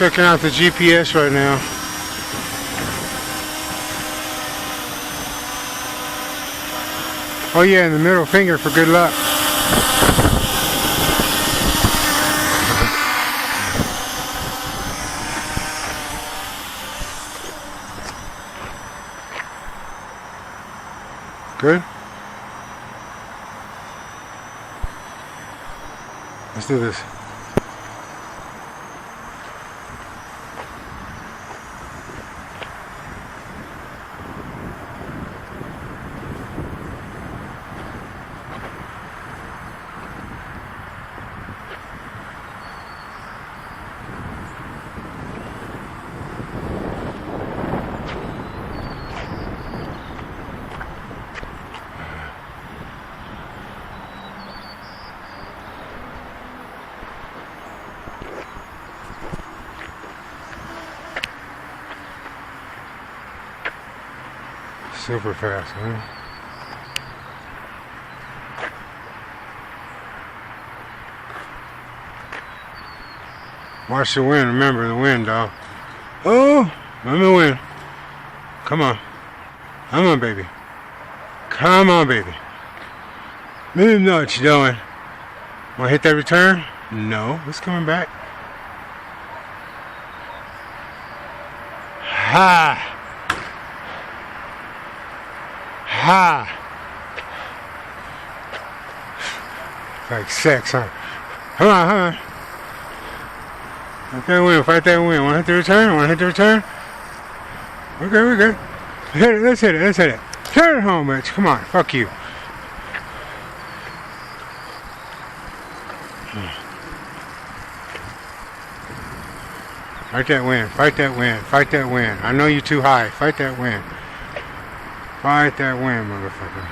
checking out the GPS right now. Oh yeah, and the middle finger for good luck. Good? Let's do this. Super fast, huh? Watch the wind, remember the wind, dog. Oh, remember the wind. Come on. Come on, baby. Come on, baby. Let me know what you're doing. Want to hit that return? No, it's coming back. Ha! Ha! Like sex, huh? Come on, come on. Fight that win, fight that win. Want to hit the return? Want to hit the return? We're good, we're good. Hit it, let's hit it, let's hit it. Turn it home, bitch. Come on, fuck you. Fight that win, fight that win, fight that win. I know you're too high. Fight that win. Fight that win, motherfucker.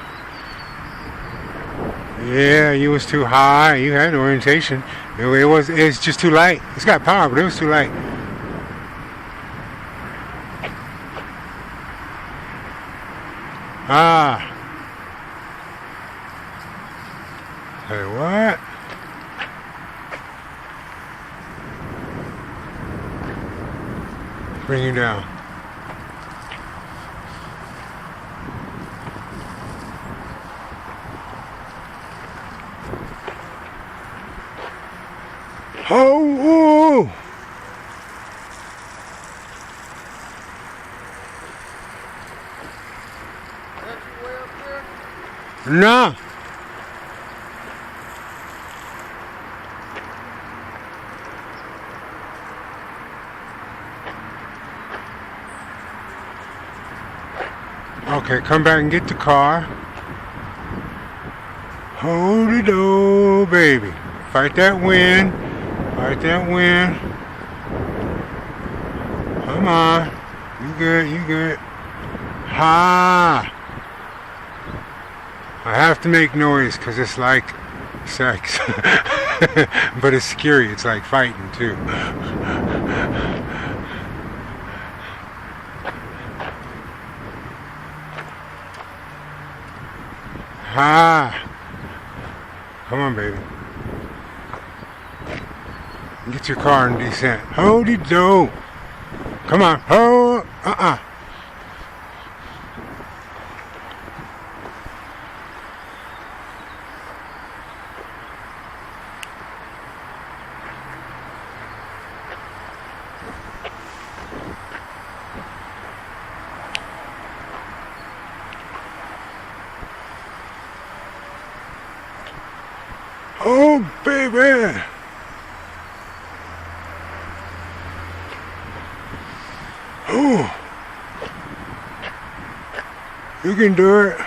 Yeah, you was too high. You had orientation. It's just too light. It's got power, but it was too light. Ah. Hey, what? Bring you down. Oh! That's your way up there? No. Okay, come back and get the car. Hold it, oh baby. Fight that wind. Fight that wind. Come on. You good, you good. Ha! I have to make noise because it's like sex. But it's scary. It's like fighting too. Ha! Come on, baby. Get your car in descent. Hold it, do. Come on. Hold. Oh, baby. Oh. You can do it.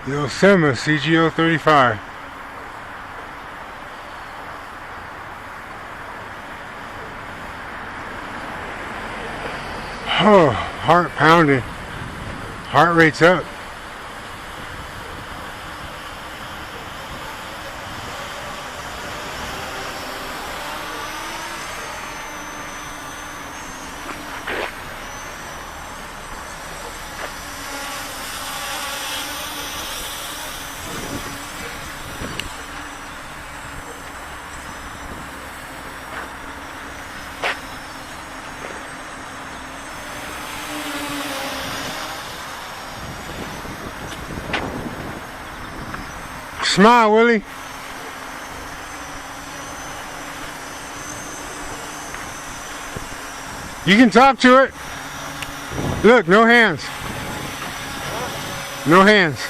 Yosemite cgo35. Oh, heart pounding. Heart rate's up. Smile, Willie. You can talk to it. Look, no hands. No hands.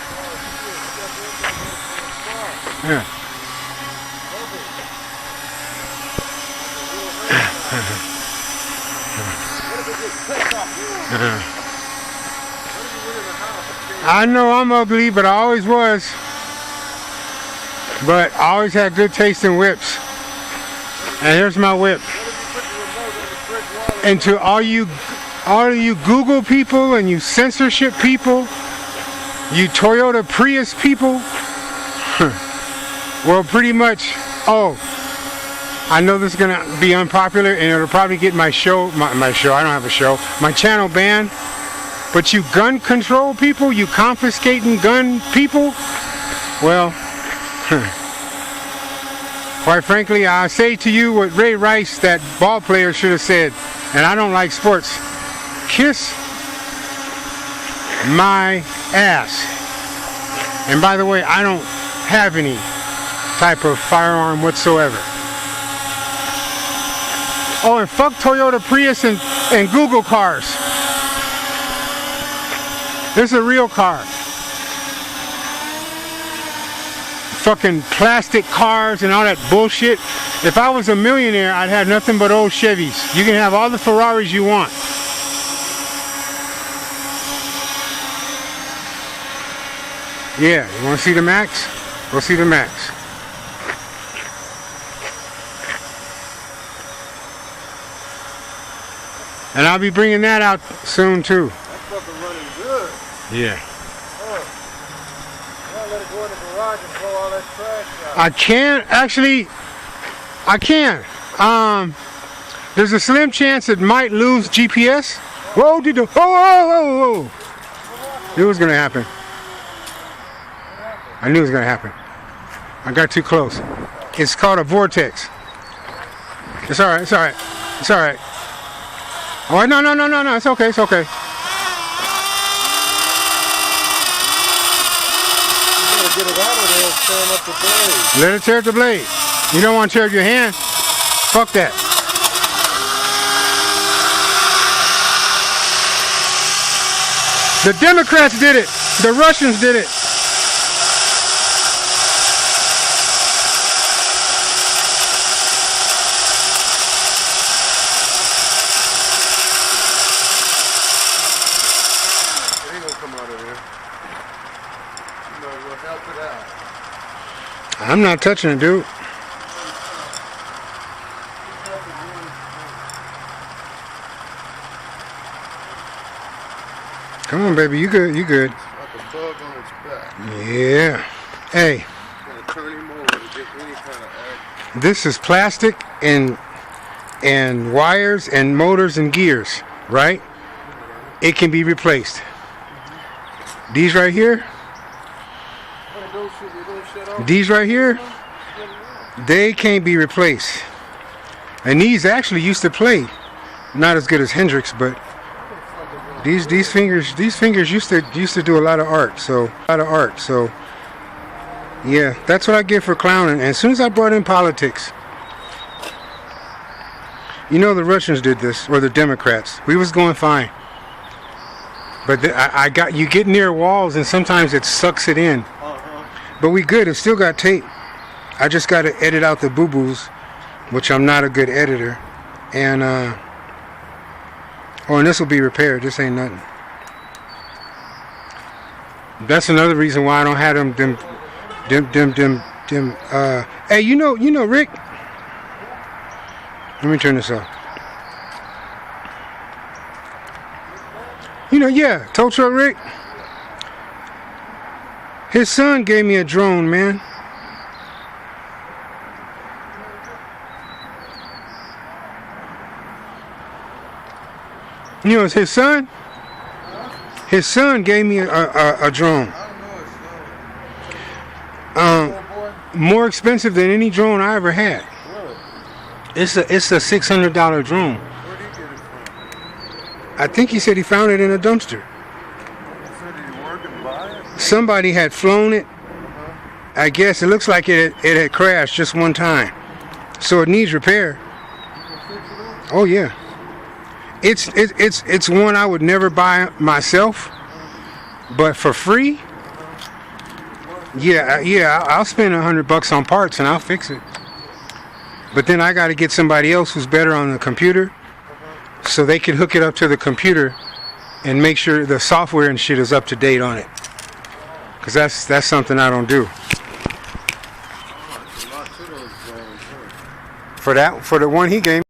Yeah. I know I'm ugly, but I always was. But I always had good taste in whips. And here's my whip. And to all you Google people and you censorship people, you Toyota Prius people, well, pretty much, oh, I know this is going to be unpopular and it'll probably get my show, my show, I don't have a show, my channel banned. But you gun control people, you confiscating gun people, well, quite frankly, I say to you what Ray Rice, that ball player, should have said, and I don't like sports, kiss my ass. And by the way, I don't have any type of firearm whatsoever. Oh, and fuck Toyota Prius and Google cars. This is a real car. Fucking plastic cars and all that bullshit. If I was a millionaire, I'd have nothing but old Chevys. You can have all the Ferraris you want. Yeah, you want to see the Max? Go see the Max. And I'll be bringing that out soon too. That fucking running good. Yeah. I'll let it go in the garage and blow all that trash out. I can actually. I can. There's a slim chance it might lose GPS. Whoa, did the whoa. It was gonna happen. I knew it was gonna happen. I got too close. It's called a vortex. It's alright, it's alright. It's alright. Oh no, it's okay, it's okay. Get it out of there and tear up the blade. Let it tear up the blade. You don't want to tear up your hand. Fuck that. The Democrats did it. The Russians did it. It ain't gonna come out of there. You might as well help it out. I'm not touching it, dude. Come on, baby. You good. You good. Like a bug on its back. Yeah. Hey. Gonna turn him over to get any kind of action. This is plastic and wires and motors and gears, right? It can be replaced. These right here, these right here, they can't be replaced. And these actually used to play, not as good as Hendrix, but these fingers used to do a lot of art. So yeah, that's what I get for clowning. And as soon as I brought in politics, you know, the Russians did this, or the Democrats. We was going fine. But you get near walls and sometimes it sucks it in. But we good. It still got tape. I just got to edit out the boo-boos, which I'm not a good editor. And and this will be repaired. This ain't nothing. That's another reason why I don't have them. Hey, you know, Rick. Let me turn this off. You know, yeah, tow truck Rick. His son gave me a drone, man. You know, it's his son. His son gave me a drone. More expensive than any drone I ever had. It's a $600 drone. Where'd he get it from? I think he said he found it in a dumpster. Said he working by it? Somebody had flown it. I guess it looks like it had crashed just one time, so it needs repair. Oh yeah, it's one I would never buy myself, but for free. Yeah, I'll spend $100 on parts and I'll fix it. But then I got to get somebody else who's better on the computer, so they can hook it up to the computer and make sure the software and shit is up to date on it. Cause that's something I don't do. For the one he gave me.